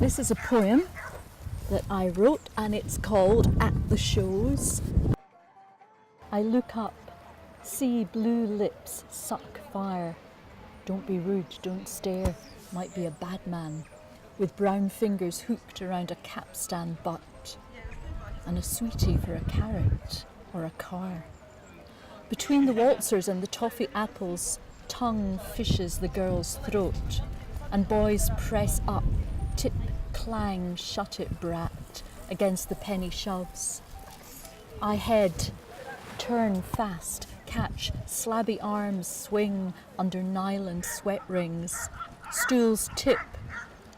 This is a poem that I wrote and it's called At the Shows. I look up, see blue lips suck fire. Don't be rude, don't stare, might be a bad man. With brown fingers hooked around a capstan butt. And a sweetie for a carrot or a car. Between the waltzers and the toffee apples, tongue fishes the girl's throat. And boys press up, tip, clang, shut it brat, against the penny shoves. I head, turn fast, catch, slabby arms swing under nylon sweat rings. Stools tip,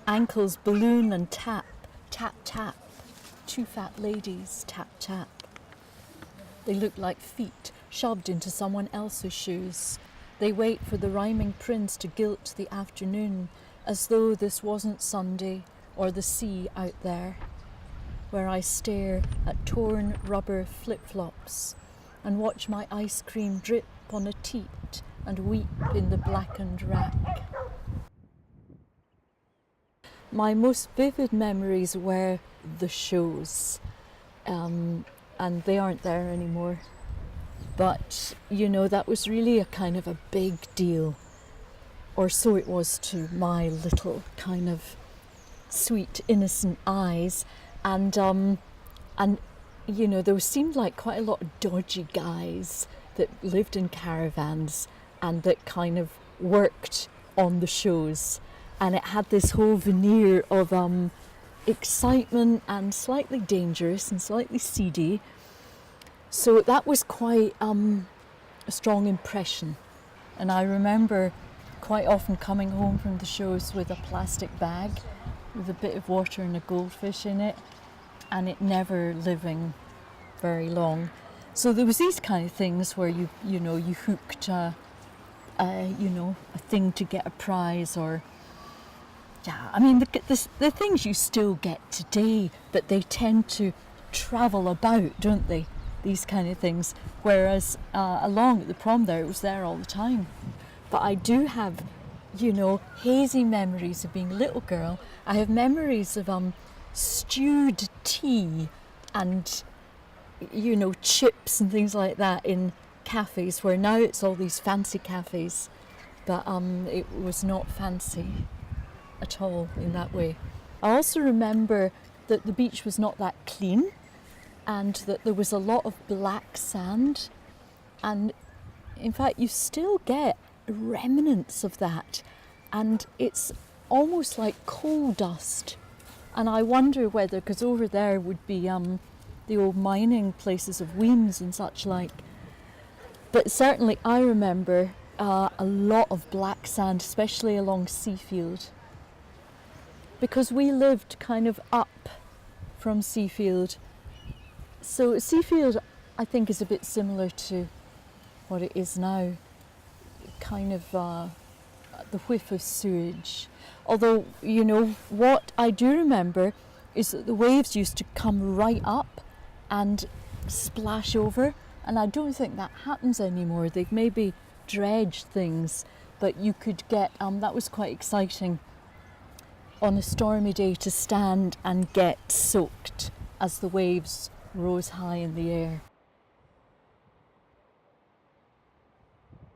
ankles balloon and tap, tap, tap. Two fat ladies, tap, tap. They look like feet shoved into someone else's shoes. They wait for the rhyming prince to gilt the afternoon, as though this wasn't Sunday or the sea out there, where I stare at torn rubber flip-flops and watch my ice cream drip on a teat and weep in the blackened rack. My most vivid memories were the shows, and they aren't there anymore. But, you know, that was really a kind of a big deal, or so it was to my little kind of sweet, innocent eyes. And you know, there seemed like quite a lot of dodgy guys that lived in caravans and that kind of worked on the shows. And it had this whole veneer of excitement and slightly dangerous and slightly seedy. So that was quite a strong impression. And I remember quite often coming home from the shows with a plastic bag with a bit of water and a goldfish in it, and it never living very long. So there was these kind of things where you hooked a thing to get a prize, or yeah, I mean the things you still get today, but they tend to travel about, don't they? These kind of things. Whereas along at the prom there, it was there all the time. But I do have, hazy memories of being a little girl. I have memories of stewed tea and, chips and things like that in cafes, where now it's all these fancy cafes. But it was not fancy at all in that way. I also remember that the beach was not that clean and that there was a lot of black sand. And in fact, you still get remnants of that. And it's almost like coal dust. And I wonder whether, because over there would be the old mining places of Weems and such like. But certainly I remember a lot of black sand, especially along Seafield. Because we lived kind of up from Seafield. So Seafield, I think, is a bit similar to what it is now. Kind of the whiff of sewage. Although, what I do remember is that the waves used to come right up and splash over. And I don't think that happens anymore. They've maybe dredged things, but you could get, that was quite exciting on a stormy day to stand and get soaked as the waves rose high in the air.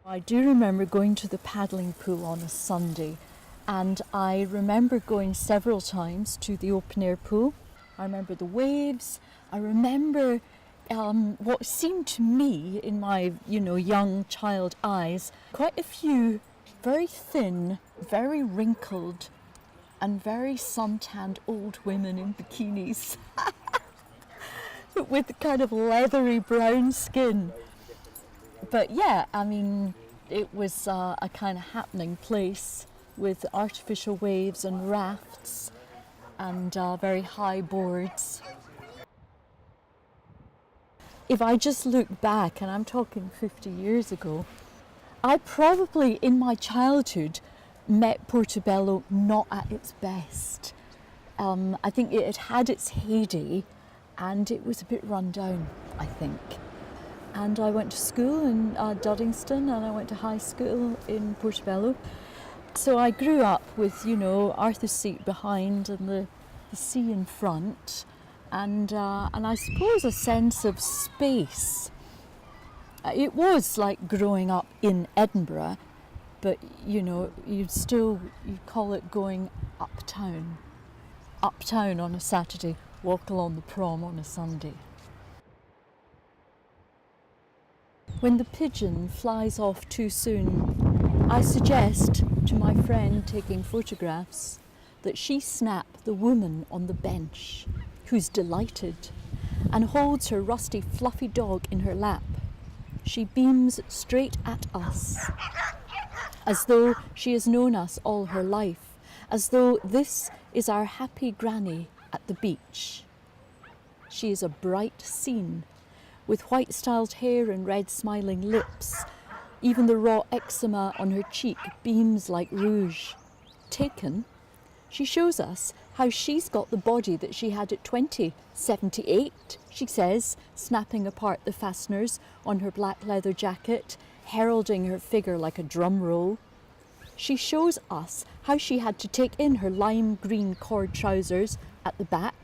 I do remember going to the paddling pool on a Sunday, and I remember going several times to the open air pool. I remember the waves. I remember what seemed to me in my, young child eyes, quite a few very thin, very wrinkled, and very suntanned old women in bikinis with kind of leathery brown skin. But yeah, I mean, it was a kind of happening place with artificial waves and rafts and very high boards. If I just look back, and I'm talking 50 years ago, I probably in my childhood met Portobello not at its best. I think it had its heyday and it was a bit run down, I think. And I went to school in Duddingston, and I went to high school in Portobello. So I grew up with, Arthur's Seat behind and the the sea in front, and I suppose a sense of space. It was like growing up in Edinburgh, but you'd call it going uptown on a Saturday, walk along the prom on a Sunday. When the pigeon flies off too soon, I suggest to my friend taking photographs that she snap the woman on the bench, who's delighted, and holds her rusty fluffy dog in her lap. She beams straight at us, as though she has known us all her life, as though this is our happy granny at the beach. She is a bright scene, with white styled hair and red smiling lips. Even the raw eczema on her cheek beams like rouge. Taken, she shows us how she's got the body that she had at 20, 78, she says, snapping apart the fasteners on her black leather jacket, heralding her figure like a drum roll. She shows us how she had to take in her lime green cord trousers at the back,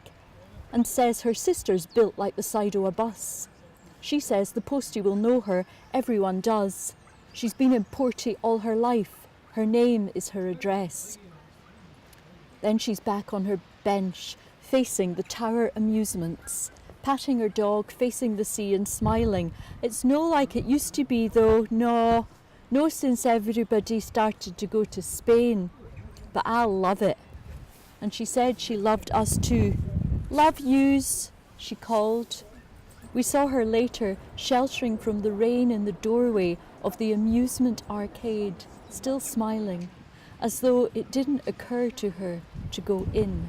and says her sister's built like the side of a bus. She says the postie will know her, everyone does. She's been in Porty all her life. Her name is her address. Then she's back on her bench, facing the Tower amusements, patting her dog, facing the sea and smiling. It's no like it used to be though, no since everybody started to go to Spain. But I love it. And she said she loved us too. Love yous, she called. We saw her later, sheltering from the rain in the doorway of the amusement arcade, still smiling, as though it didn't occur to her to go in.